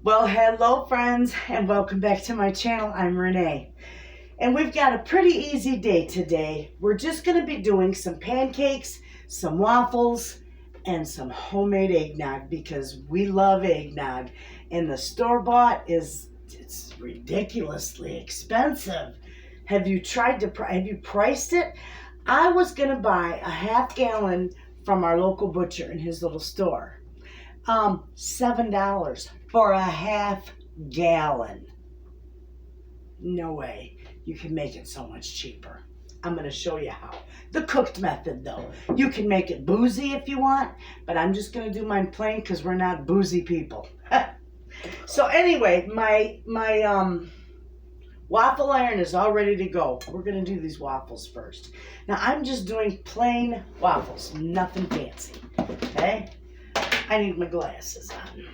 Well, hello friends, and welcome back to my channel. I'm Renee, and we've got a pretty easy day today. We're just going to be doing some pancakes, some waffles, and some homemade eggnog because we love eggnog, and the store-bought it's ridiculously expensive. Have you priced it? I was going to buy a half gallon from our local butcher in his little store. $7 for a half gallon. No way. You can make it so much cheaper. I'm going to show you how. The cooked method though. You can make it boozy if you want, but I'm just going to do mine plain because we're not boozy people. So anyway, my waffle iron is all ready to go. We're going to do these waffles first. Now I'm just doing plain waffles, nothing fancy. Okay? I need my glasses on.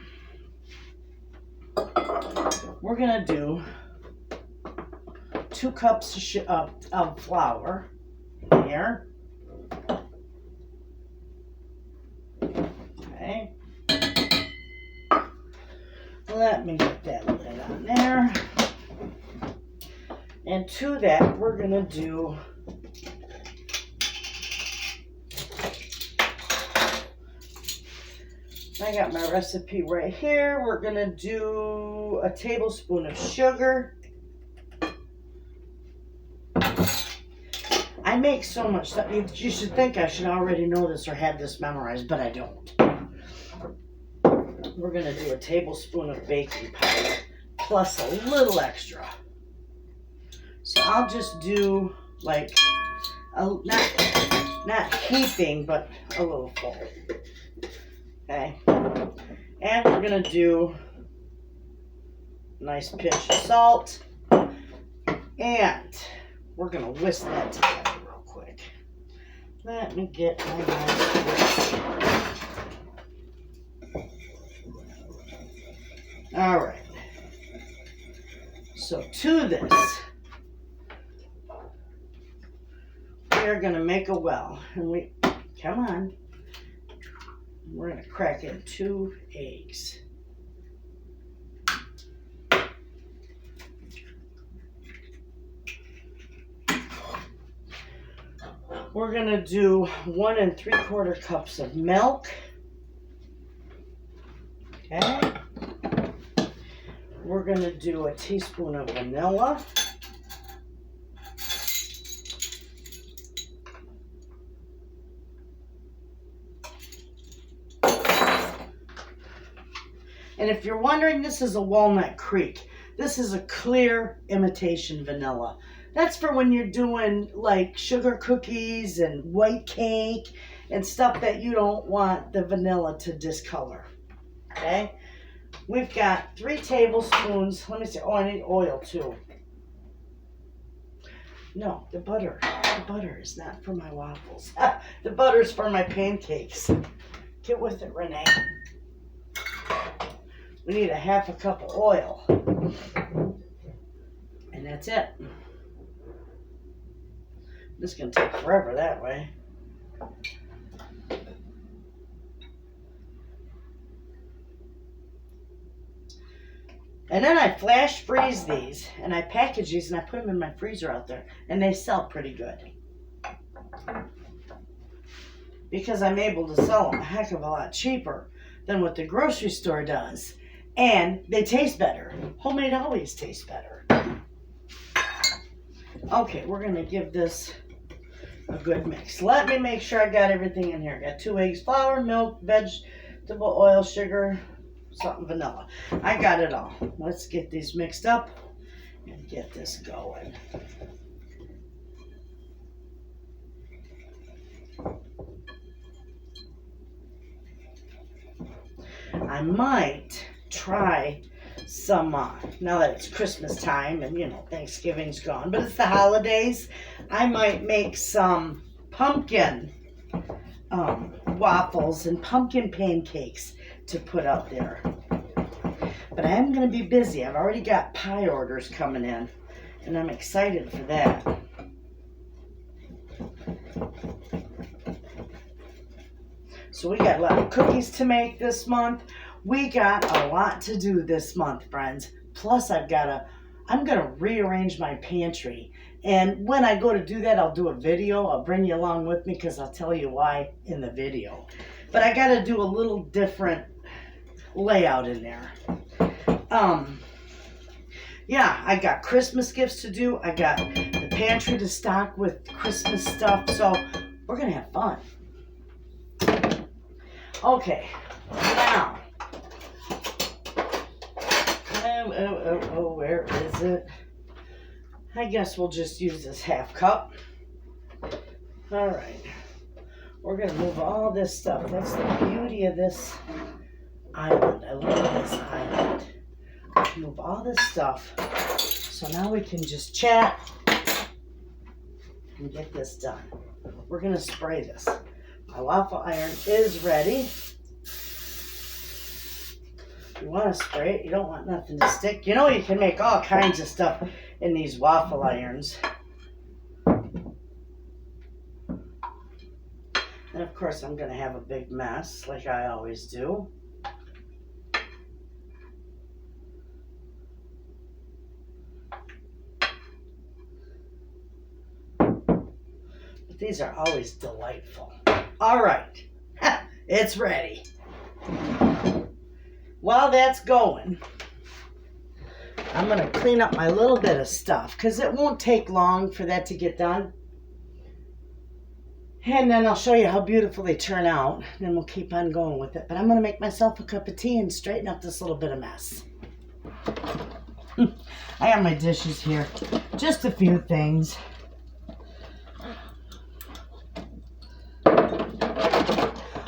We're going to do 2 cups of flour here. Okay. Let me get that lid on there. And to that, we're going to do I got my recipe right here. We're going to do a tablespoon of sugar. I make so much stuff. You should think I should already know this or have this memorized, but I don't. We're going to do a tablespoon of baking powder plus a little extra. So I'll just do like, not heaping, but a little full. Okay, and we're going to do a nice pinch of salt, and we're going to whisk that together real quick. Let me get my nice whisk. All right, so to this, we are going to make a well, and come on. We're going to crack in 2 eggs. We're going to do 1 3/4 cups of milk. Okay. We're going to do a teaspoon of vanilla. And if you're wondering, this is a Walnut Creek. This is a clear imitation vanilla. That's for when you're doing like sugar cookies and white cake and stuff that you don't want the vanilla to discolor. Okay? We've got 3 tablespoons. Let me see. Oh, I need oil too. No, the butter. The butter is not for my waffles. The butter's for my pancakes. Get with it, Renee. We need a 1/2 cup of oil. And that's it. This is going to take forever that way. And then I flash freeze these, and I package these, and I put them in my freezer out there, and they sell pretty good. Because I'm able to sell them a heck of a lot cheaper than what the grocery store does. And they taste better. Homemade always tastes better. Okay, we're going to give this a good mix. Let me make sure I got everything in here. I got 2 eggs, flour, milk, vegetable oil, sugar, salt, and vanilla. I got it all. Let's get these mixed up and get this going. I might try some, now that it's Christmas time and, Thanksgiving's gone, but it's the holidays, I might make some pumpkin waffles and pumpkin pancakes to put out there. But I am going to be busy. I've already got pie orders coming in, and I'm excited for that. So we got a lot of cookies to make this month. We got a lot to do this month, friends. Plus, I'm gonna rearrange my pantry. And when I go to do that, I'll do a video. I'll bring you along with me because I'll tell you why in the video. But I gotta do a little different layout in there. Yeah, I got Christmas gifts to do. I got the pantry to stock with Christmas stuff. So we're gonna have fun. Okay, now. Where is it? I guess we'll just use this half cup. All right. We're going to move all this stuff. That's the beauty of this island. I love this island. Move all this stuff. So now we can just chat and get this done. We're going to spray this. My waffle iron is ready. You want to spray it. You don't want nothing to stick. You know you can make all kinds of stuff in these waffle irons. And of course I'm going to have a big mess like I always do. But these are always delightful. All right. It's ready. While that's going, I'm going to clean up my little bit of stuff because it won't take long for that to get done. And then I'll show you how beautiful they turn out. Then we'll keep on going with it. But I'm going to make myself a cup of tea and straighten up this little bit of mess. I have my dishes here. Just a few things.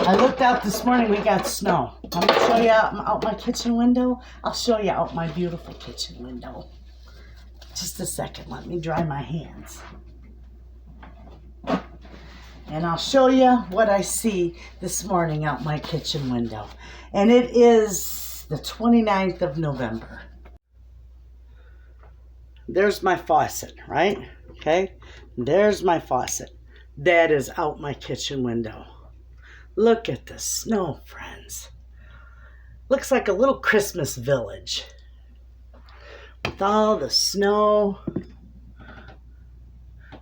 I looked out this morning, we got snow. I'm going to show you out my kitchen window. I'll show you out my beautiful kitchen window. Just a second, let me dry my hands. And I'll show you what I see this morning out my kitchen window. And it is the 29th of November. There's my faucet, right? Okay, there's my faucet. That is out my kitchen window. Look at the snow, friends. Looks like a little Christmas village. With all the snow.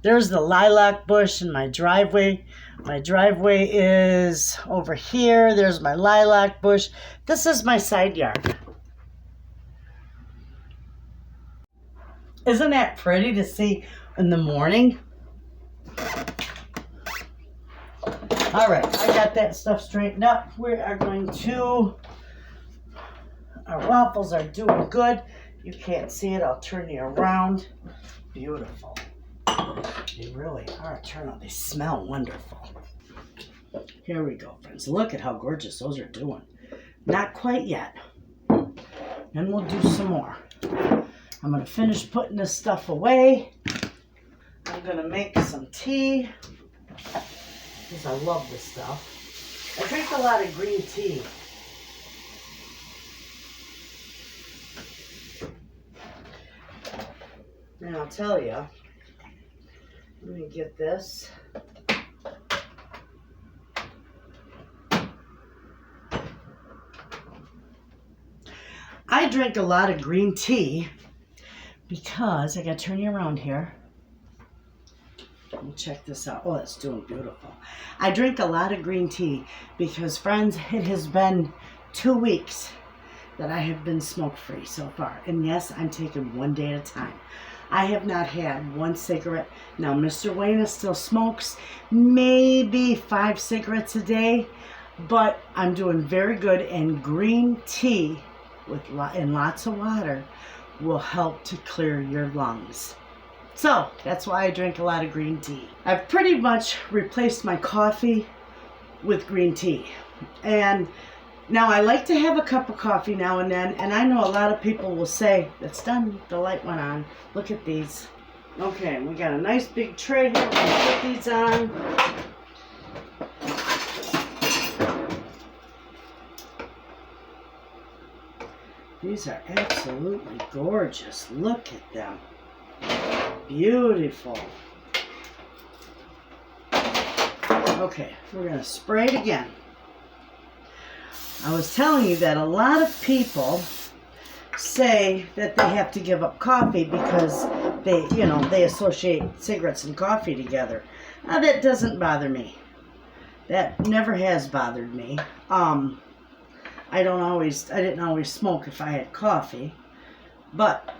There's the lilac bush in my driveway. My driveway is over here. There's my lilac bush. This is my side yard. Isn't that pretty to see in the morning? All right, I got that stuff straightened up. We are going to, our waffles are doing good. You can't see it, I'll turn you around. Beautiful. They really are. Turn out, they smell wonderful. Here we go, friends. Look at how gorgeous those are doing. Not quite yet. Then we'll do some more. I'm going to finish putting this stuff away. I'm going to make some tea. Because I love this stuff. I drink a lot of green tea. And I'll tell you, let me get this. I drink a lot of green tea because, I gotta turn you around here. Let me check this out. Oh, that's doing beautiful. I drink a lot of green tea because, friends, it has been 2 weeks that I have been smoke-free so far. And yes, I'm taking one day at a time. I have not had one cigarette. Now, Mr. Wayna still smokes maybe 5 cigarettes a day, but I'm doing very good, and green tea and lots of water will help to clear your lungs. So that's why I drink a lot of green tea. I've pretty much replaced my coffee with green tea. And now I like to have a cup of coffee now and then, and I know a lot of people will say, that's done, the light went on. Look at these. Okay, we got a nice big tray here. We're gonna put these on. These are absolutely gorgeous. Look at them. Beautiful. Okay, we're going to spray it again. I was telling you that a lot of people say that they have to give up coffee because they associate cigarettes and coffee together. Now that doesn't bother me. That never has bothered me. I didn't always smoke if I had coffee, but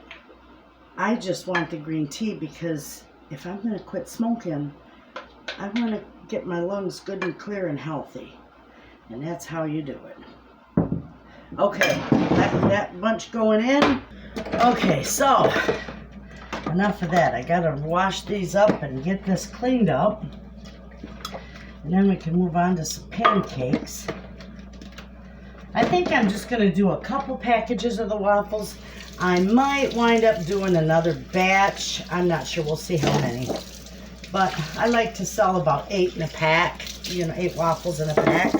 I just want the green tea because if I'm going to quit smoking, I want to get my lungs good and clear and healthy. And that's how you do it. Okay, that bunch going in. Okay, so enough of that. I gotta wash these up and get this cleaned up. And then we can move on to some pancakes. I think I'm just gonna do a couple packages of the waffles. I might wind up doing another batch. I'm not sure, we'll see how many. But I like to sell about 8 in a pack, 8 waffles in a pack.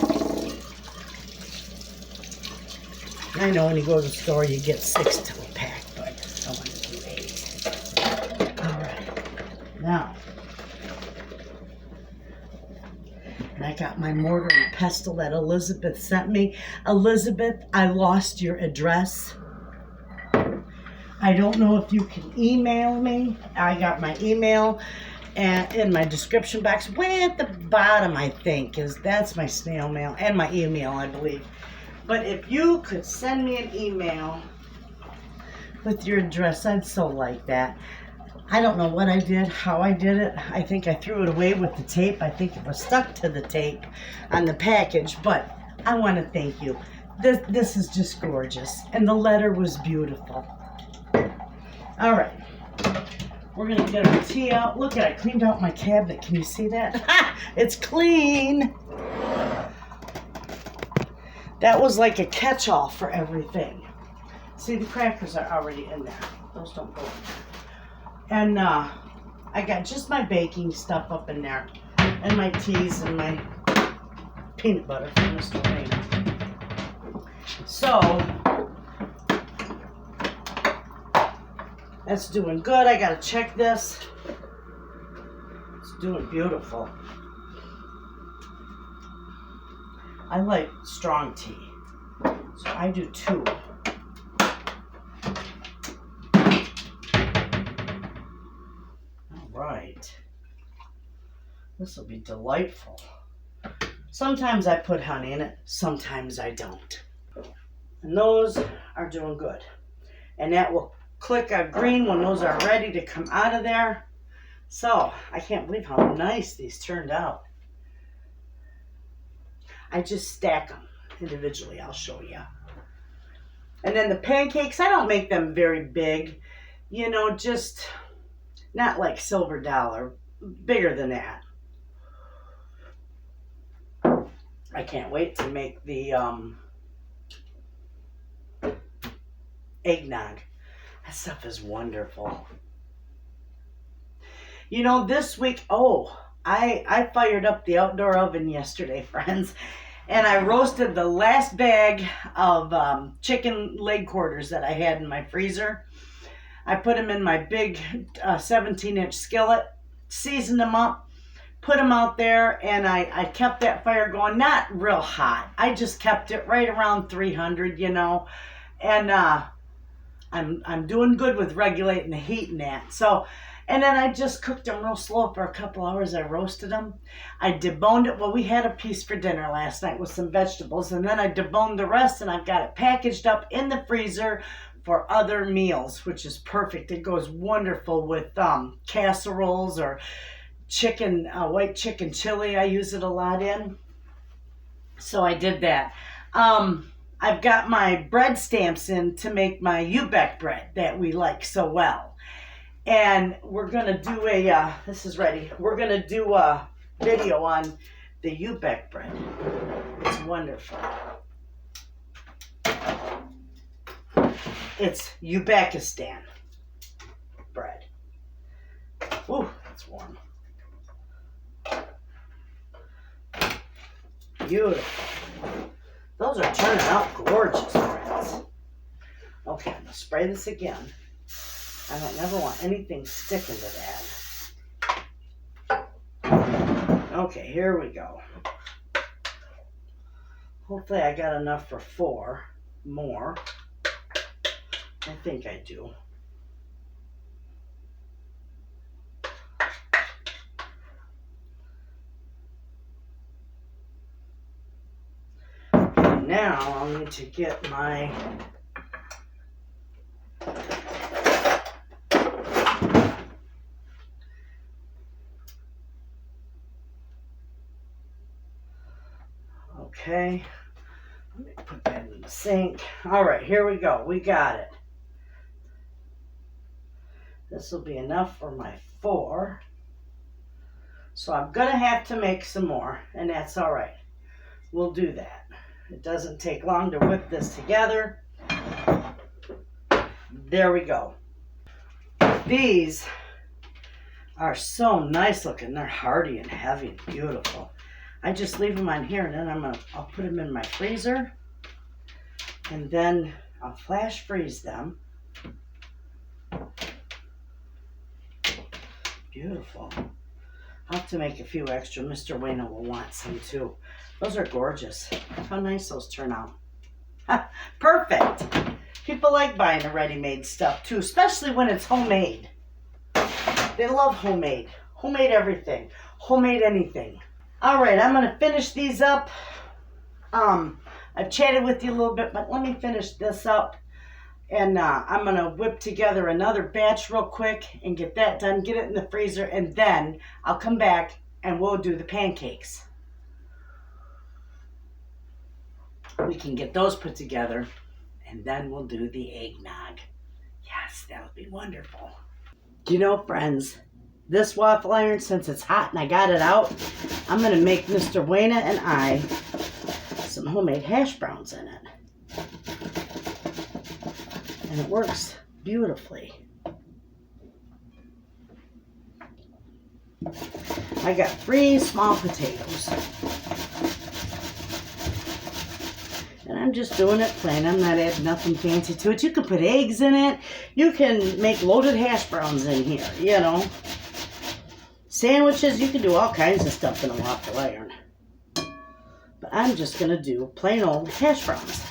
I know when you go to the store you get 6 to a pack, but I want to do 8. Alright, now, and I got my mortar and pestle that Elizabeth sent me. Elizabeth, I lost your address. I don't know if you can email me. I got my email and in my description box way at the bottom, I think, that's my snail mail and my email, I believe. But if you could send me an email with your address, I'd so like that. I don't know what I did, how I did it. I think I threw it away with the tape. I think it was stuck to the tape on the package, but I want to thank you. This is just gorgeous, and the letter was beautiful. All right, we're going to get our tea out. Look at it, I cleaned out my cabinet. Can you see that? It's clean. That was like a catch-all for everything. See, the crackers are already in there. Those don't go in there. And I got just my baking stuff up in there. And my teas and my peanut butter from Mr. Wayna. So, that's doing good. I gotta check this. It's doing beautiful. I like strong tea, so I do 2. All right. This will be delightful. Sometimes I put honey in it, sometimes I don't. And those are doing good. And that will click a green when those are ready to come out of there. So, I can't believe how nice these turned out. I just stack them individually. I'll show you. And then the pancakes, I don't make them very big. Just not like silver dollar. Bigger than that. I can't wait to make the eggnog. That stuff is wonderful. This week, I fired up the outdoor oven yesterday, friends. And I roasted the last bag of chicken leg quarters that I had in my freezer. I put them in my big 17-inch skillet, seasoned them up, put them out there, and I kept that fire going. Not real hot. I just kept it right around 300, And I'm doing good with regulating the heat and that. So, and then I just cooked them real slow for a couple hours. I roasted them. I deboned it. Well, we had a piece for dinner last night with some vegetables. And then I deboned the rest, and I've got it packaged up in the freezer for other meals, which is perfect. It goes wonderful with casseroles or chicken, white chicken chili. I use it a lot in. So I did that. I've got my bread stamps in to make my Ubeck bread that we like so well. And we're going to do this is ready. We're going to do a video on the Ubeck bread. It's wonderful. It's Uzbekistan bread. Ooh, it's warm. Beautiful. Those are turning out gorgeous, friends. Okay, I'm going to spray this again. I don't never want anything sticking to that. Okay, here we go. Hopefully I got enough for 4 more. I think I do. Okay, now I'll need to get my okay. Let me put that in the sink. All right, here we go. We got it. This will be enough for my 4. So I'm going to have to make some more, and that's all right. We'll do that. It doesn't take long to whip this together. There we go. These are so nice looking. They're hearty and heavy and beautiful. I just leave them on here, and then I'll put them in my freezer, and then I'll flash freeze them. Beautiful. I'll have to make a few extra. Mr. Wayna will want some too. Those are gorgeous. How nice those turn out. Perfect. People like buying the ready-made stuff too, especially when it's homemade. They love homemade. Homemade everything. Homemade anything. All right, I'm going to finish these up. I've chatted with you a little bit, but let me finish this up. And I'm going to whip together another batch real quick and get that done, get it in the freezer, and then I'll come back and we'll do the pancakes. We can get those put together, and then we'll do the eggnog. Yes, that'll be wonderful. You know, friends, this waffle iron, since it's hot and I got it out, I'm going to make Mr. Wayna and I some homemade hash browns in it. And it works beautifully. I got 3 small potatoes. And I'm just doing it plain. I'm not adding nothing fancy to it. You can put eggs in it. You can make loaded hash browns in here, you know. Sandwiches, you can do all kinds of stuff in a waffle iron. But I'm just going to do plain old hash browns.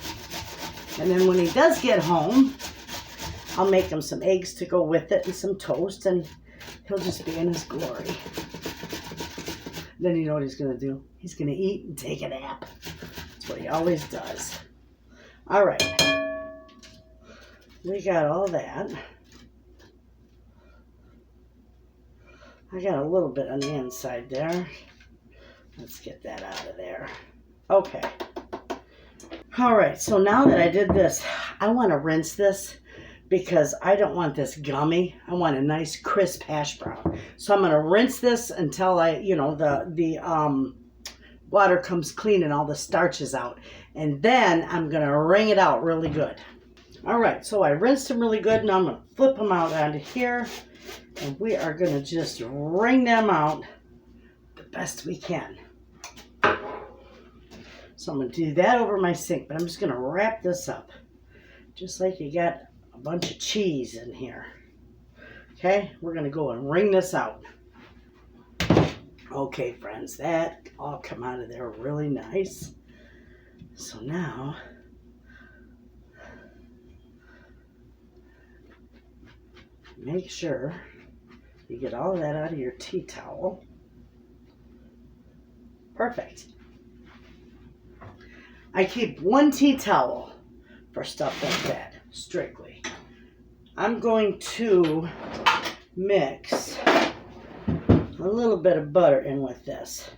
And then when he does get home, I'll make him some eggs to go with it and some toast, and he'll just be in his glory. Then you know what he's going to do? He's going to eat and take a nap. That's what he always does. All right. We got all that. I got a little bit on the inside there. Let's get that out of there. Okay. All right, so now that I did this, I want to rinse this because I don't want this gummy. I want a nice crisp hash brown. So I'm going to rinse this until the water comes clean and all the starch is out. And then I'm going to wring it out really good. All right, so I rinsed them really good. Now I'm going to flip them out onto here. And we are going to just wring them out the best we can. So I'm going to do that over my sink, but I'm just going to wrap this up. Just like you got a bunch of cheese in here. Okay, we're going to go and wring this out. Okay, friends, that all come out of there really nice. So now, make sure you get all of that out of your tea towel. Perfect. I keep 1 tea towel for stuff like that, strictly. I'm going to mix a little bit of butter in with this.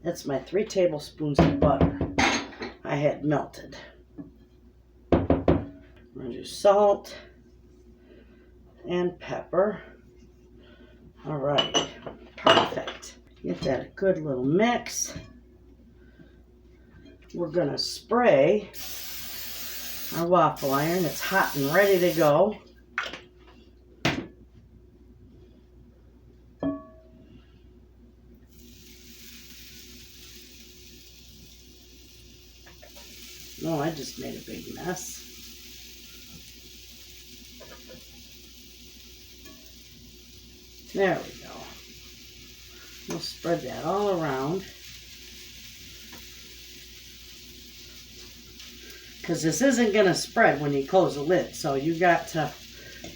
That's my 3 tablespoons of butter I had melted. I'm going to do salt and pepper. All right, perfect. Get that a good little mix. We're going to spray our waffle iron. It's hot and ready to go. Oh, I just made a big mess. There we go. We'll spread that all around. Because this isn't going to spread when you close the lid, so you got to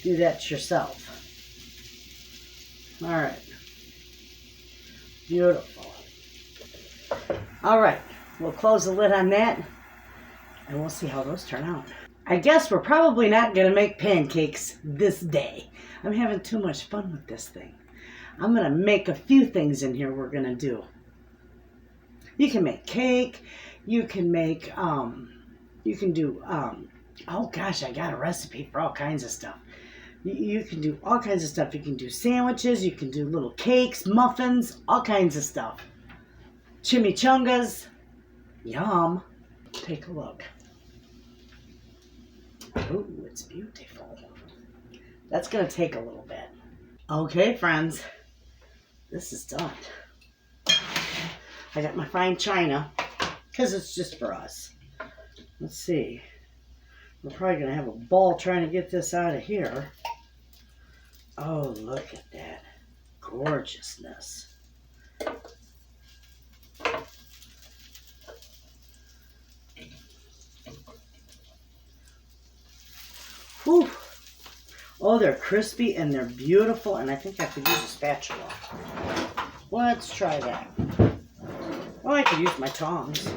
do that yourself. All right. Beautiful. All right, we'll close the lid on that, and we'll see how those turn out. I guess we're probably not going to make pancakes this day. I'm having too much fun with this thing. I'm going to make a few things in here we're going to do. You can make cake. You can make, you can do, oh gosh, I got a recipe for all kinds of stuff. You can do all kinds of stuff. You can do sandwiches. You can do little cakes, muffins, all kinds of stuff. Chimichangas. Yum. Take a look. Oh, it's beautiful. That's going to take a little bit. Okay, friends. This is done. I got my fine china because it's just for us. Let's see. We're probably going to have a ball trying to get this out of here. Oh, look at that gorgeousness. Whew. Oh, they're crispy and they're beautiful, and I think I could use a spatula. Let's try that. Well, I could use my tongs.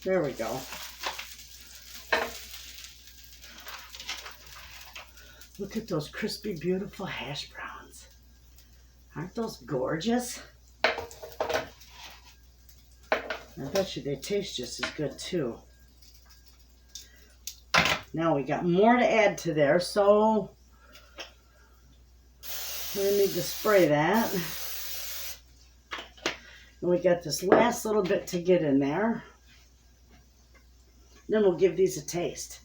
There we go. Look at those crispy, beautiful hash browns. Aren't those gorgeous? I bet you they taste just as good too. Now we got more to add to there, so we're going to need to spray that. And we got this last little bit to get in there. Then we'll give these a taste.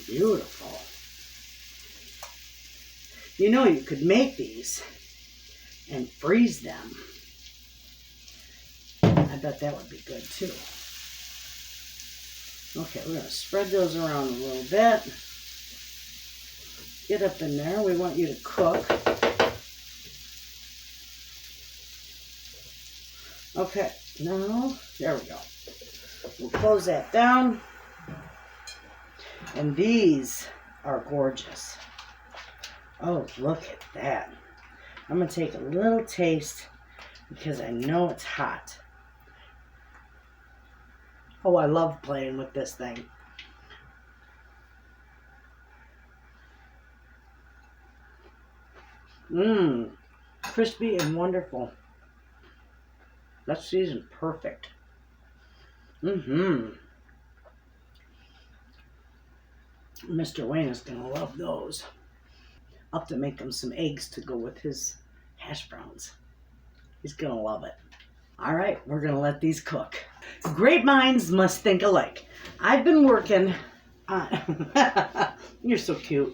Beautiful. You know, you could make these and freeze them. I bet that would be good too. Okay, we're going to spread those around a little bit. Get up in there. We want you to cook. Okay, now, there we go. We'll close that down. And these are gorgeous. Oh, look at that. I'm going to take a little taste because I know it's hot. Oh, I love playing with this thing. Mmm, crispy and wonderful. That's seasoned perfect. Mr. Wayna's gonna love those. I'll have to make him some eggs to go with his hash browns. He's gonna love it. All right, we're gonna let these cook. Great minds must think alike. I've been working on, you're so cute.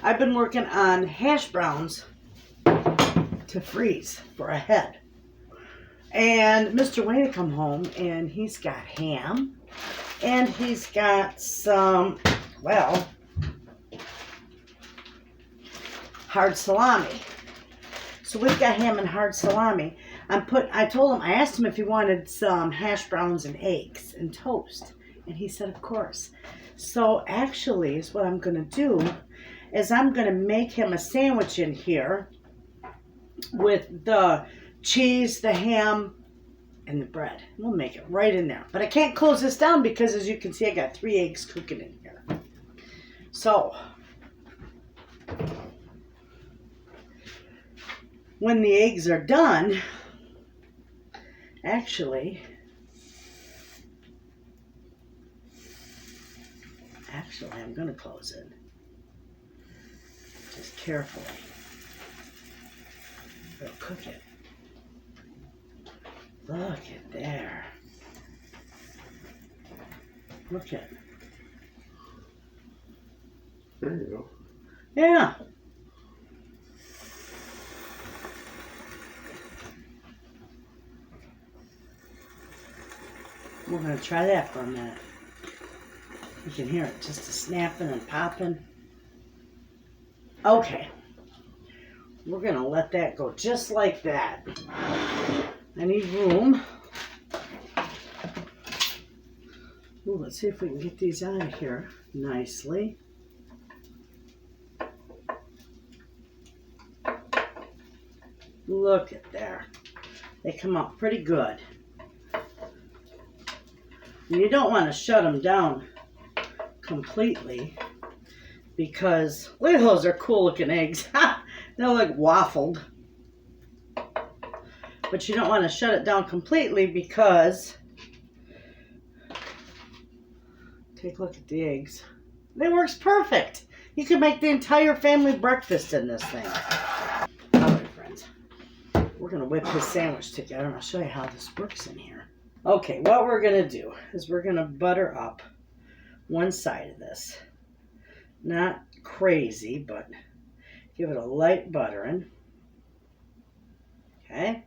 I've been working on hash browns to freeze for a head. And Mr. Wayna come home and he's got ham and he's got some, well, hard salami. So we've got ham and hard salami. I told him, I asked him if he wanted some hash browns and eggs and toast. And he said, of course. So actually, is what I'm going to do is I'm going to make him a sandwich in here with the cheese, the ham, and the bread. We'll make it right in there. But I can't close this down because, as you can see, I got 3 eggs cooking in here. So when the eggs are done, actually, I'm going to close it. Just carefully. We'll cook it. Look at there. Look at. There you go. Yeah. We're going to try that for a minute. You can hear it just a snapping and popping. Okay. We're going to let that go just like that. I need room. Ooh, let's see if we can get these out of here nicely. Look at there. They come out pretty good. And you don't want to shut them down completely because look at those are cool looking eggs. They're like waffled. But you don't want to shut it down completely because take a look at the eggs. It works perfect. You can make the entire family breakfast in this thing. All right, friends. We're going to whip this sandwich together and I'll show you how this works in here. Okay, what we're going to do is we're going to butter up one side of this. Not crazy, but give it a light buttering. Okay.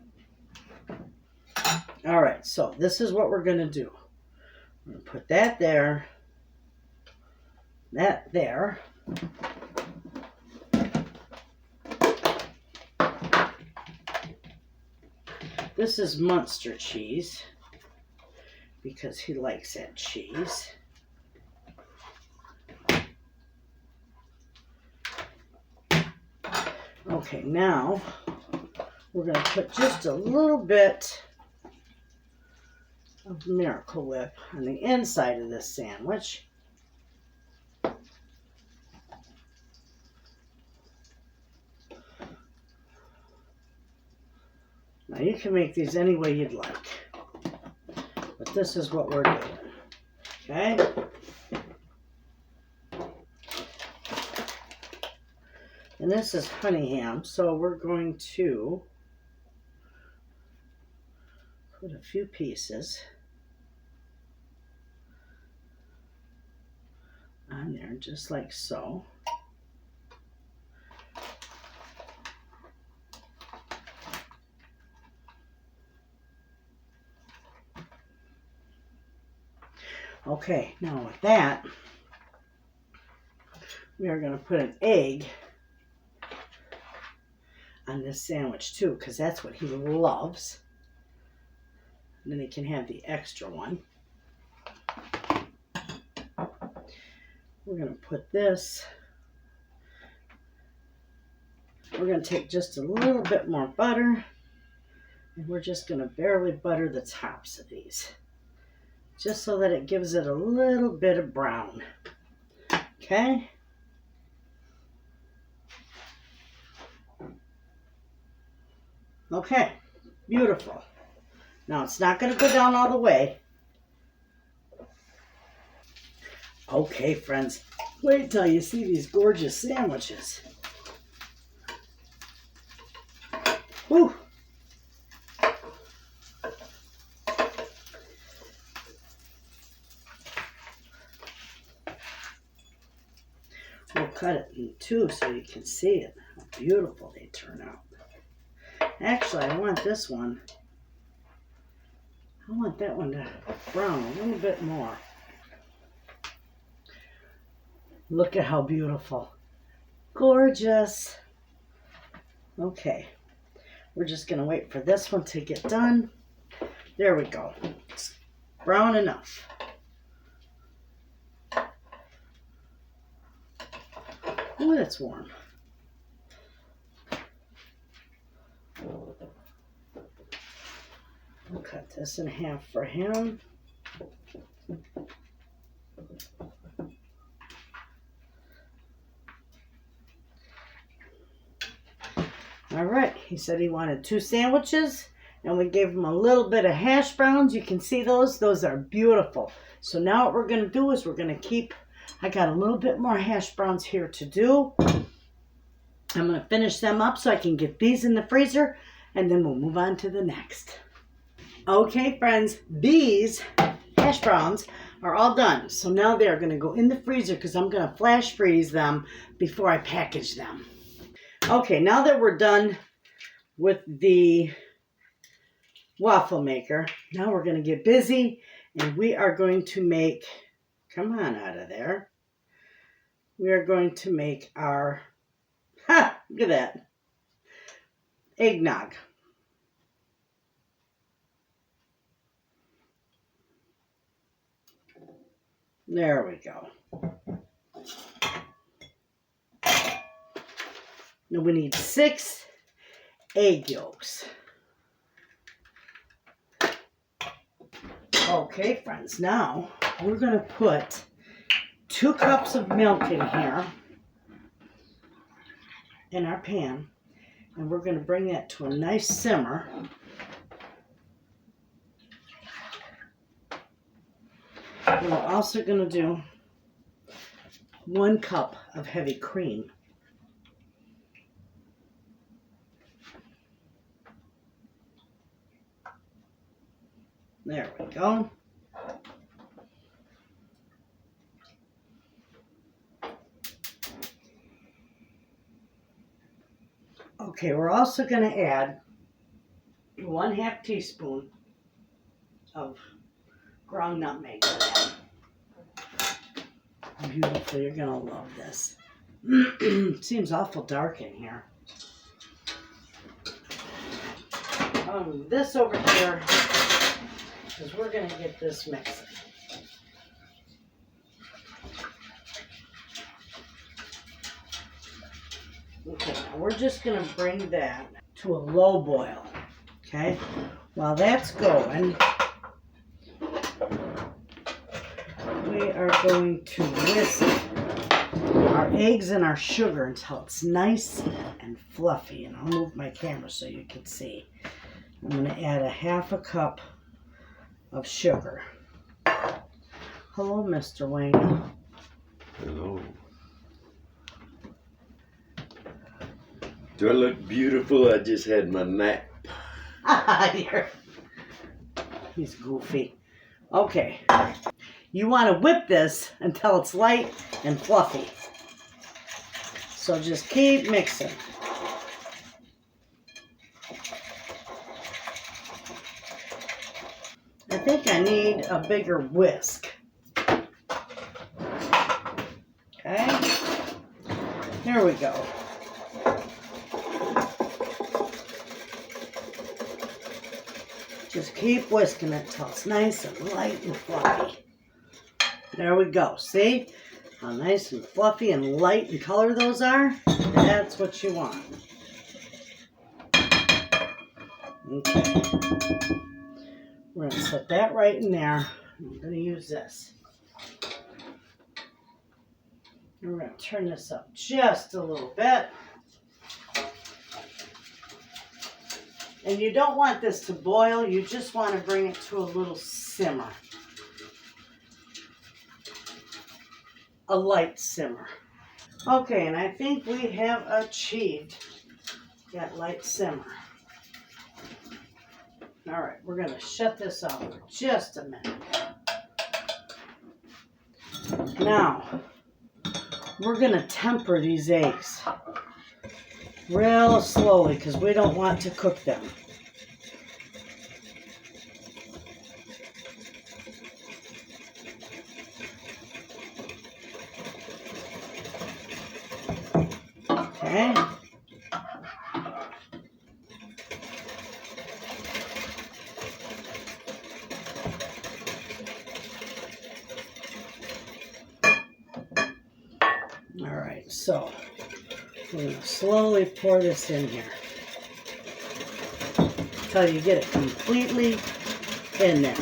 All right, so this is what we're going to do. We're going to put that there. That there. This is Munster cheese because he likes that cheese. Okay, now we're going to put just a little bit of Miracle Whip on the inside of this sandwich. Now you can make these any way you'd like, but this is what we're doing, okay? And this is honey ham, so we're going to put a few pieces on there, just like so. Okay, now with that, we are going to put an egg on this sandwich too, because that's what he loves. And then he can have the extra one. We're going to put this, we're going to take just a little bit more butter, and we're just going to barely butter the tops of these, just so that it gives it a little bit of brown. Okay? Okay, beautiful. Now it's not going to go down all the way. Okay, friends, wait till you see these gorgeous sandwiches. Whew. We'll cut it in two so you can see it, how beautiful they turn out. Actually, I want this one. I want that one to brown a little bit more. Look at how beautiful. Gorgeous. Okay. We're just going to wait for this one to get done. There we go. It's brown enough. Ooh, that's warm. We'll cut this in half for him. All right, he said he wanted 2 sandwiches, and we gave him a little bit of hash browns. You can see those. Those are beautiful. So now what we're going to do is we're going to keep, I got a little bit more hash browns here to do. I'm going to finish them up so I can get these in the freezer, and then we'll move on to the next. Okay, friends, these hash browns are all done. So now they're going to go in the freezer because I'm going to flash freeze them before I package them. Okay, now that we're done with the waffle maker, now we're going to get busy and we are going to make, come on out of there, we are going to make our Ha! Look at that. Eggnog. There we go. Now we need 6 egg yolks. Okay, friends, now we're going to put 2 cups of milk in here in our pan, and we're going to bring that to a nice simmer. We're also going to do 1 cup of heavy cream. There we go. Okay, we're also going to add 1/2 teaspoon of ground nutmeg to that. Beautiful, you're going to love this. Seems awful dark in here. I'll move this over here because we're going to get this mixing. Okay, now we're just going to bring that to a low boil. Okay, while that's going, we are going to whisk our eggs and our sugar until it's nice and fluffy. And I'll move my camera so you can see. I'm going to add 1/2 cup of sugar. Hello, Mr. Wayna. Hello. Do I look beautiful? I just had my nap. He's goofy. Okay. You want to whip this until it's light and fluffy. So just keep mixing. I think I need a bigger whisk. Okay. Here we go. Just keep whisking it till it's nice and light and fluffy. There we go. See how nice and fluffy and light in color those are? That's what you want. Okay. We're going to set that right in there. I'm going to use this. We're going to turn this up just a little bit. And you don't want this to boil. You just want to bring it to a little simmer. A light simmer. Okay, and I think we have achieved that light simmer. All right, we're going to shut this off for just a minute. Now, we're going to temper these eggs real slowly because we don't want to cook them. Okay. All right, so we're going to slowly pour this in here until you get it completely in there.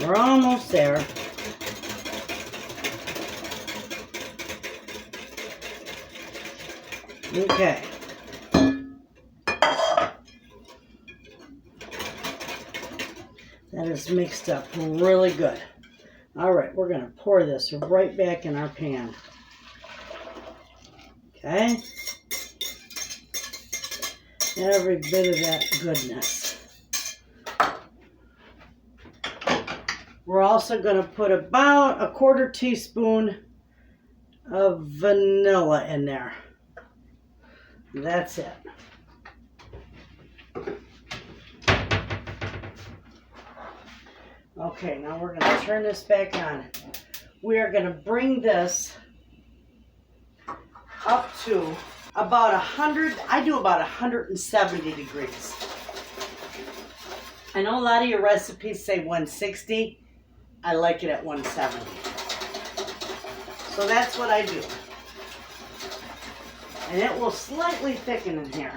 We're almost there. Okay. That is mixed up really good. All right, we're going to pour this right back in our pan. Okay. Every bit of that goodness. We're also going to put about a 1/4 teaspoon of vanilla in there. That's it. Okay, now we're going to turn this back on. We are going to bring this up to about 100, I do about 170 degrees. I know a lot of your recipes say 160. I like it at 170. So that's what I do. And it will slightly thicken in here.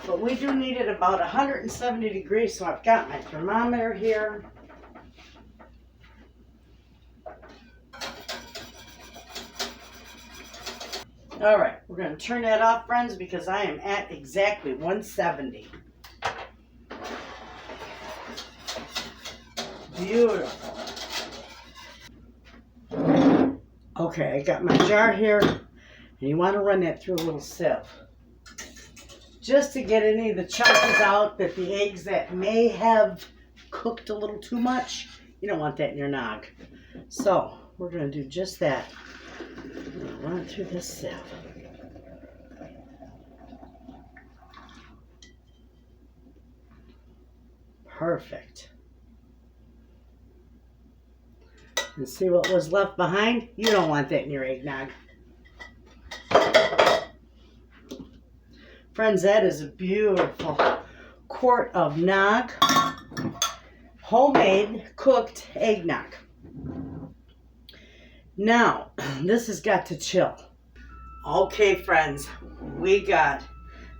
But we do need it about 170 degrees, so I've got my thermometer here. All right, we're going to turn that off, friends, because I am at exactly 170. Beautiful. Okay, I got my jar here, and you want to run that through a little sieve. Just to get any of the chunks out, that the eggs that may have cooked a little too much, you don't want that in your nog. So, we're going to do just that. Run it through this sieve. Perfect. And see what was left behind? You don't want that in your eggnog. Friends, that is a beautiful quart of nog. Homemade cooked eggnog. Now, this has got to chill. Okay, friends, we got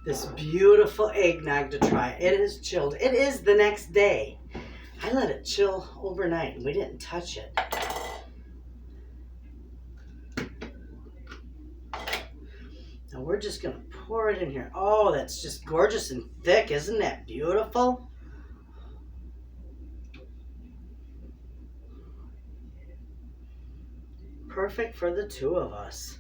this beautiful eggnog to try. It is chilled. It is the next day. I let it chill overnight and we didn't touch it. Now we're just going to pour it in here. Oh, that's just gorgeous and thick. Isn't that beautiful? Perfect for the two of us.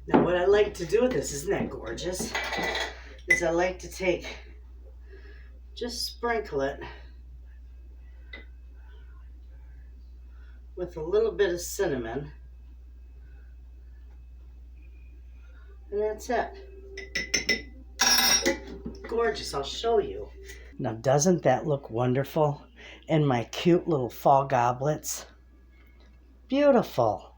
Now what I like to do with this, isn't that gorgeous, is I like to take, just sprinkle it with a little bit of cinnamon. And that's it. Gorgeous, I'll show you. Now doesn't that look wonderful in my cute little fall goblets? Beautiful.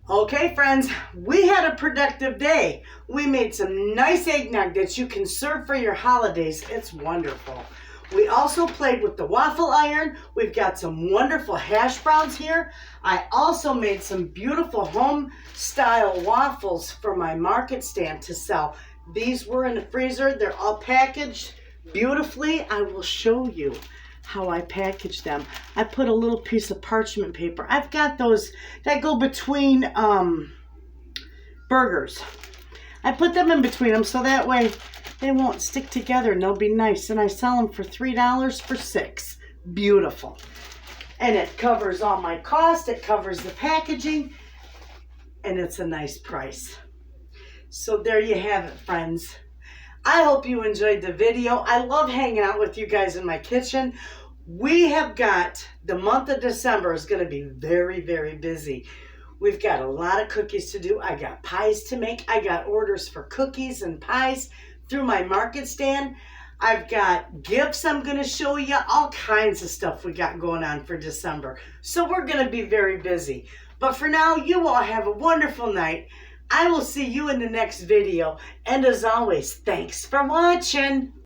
Okay, friends, we had a productive day. We made some nice eggnog that you can serve for your holidays. It's wonderful. We also played with the waffle iron. We've got some wonderful hash browns here. I also made some beautiful home-style waffles for my market stand to sell. These were in the freezer. They're all packaged beautifully. I will show you how I package them. I put a little piece of parchment paper. I've got those that go between burgers. I put them in between them so that way they won't stick together and they'll be nice. And I sell them for $3 for 6. Beautiful. And it covers all my cost. It covers the packaging. And it's a nice price. So there you have it, friends. I hope you enjoyed the video. I love hanging out with you guys in my kitchen. We have got, the month of December is going to be very, very busy. We've got a lot of cookies to do. I got pies to make. I got orders for cookies and pies through my market stand. I've got gifts I'm going to show you. All kinds of stuff we got going on for December. So we're going to be very busy. But for now, you all have a wonderful night. I will see you in the next video. And as always, thanks for watching.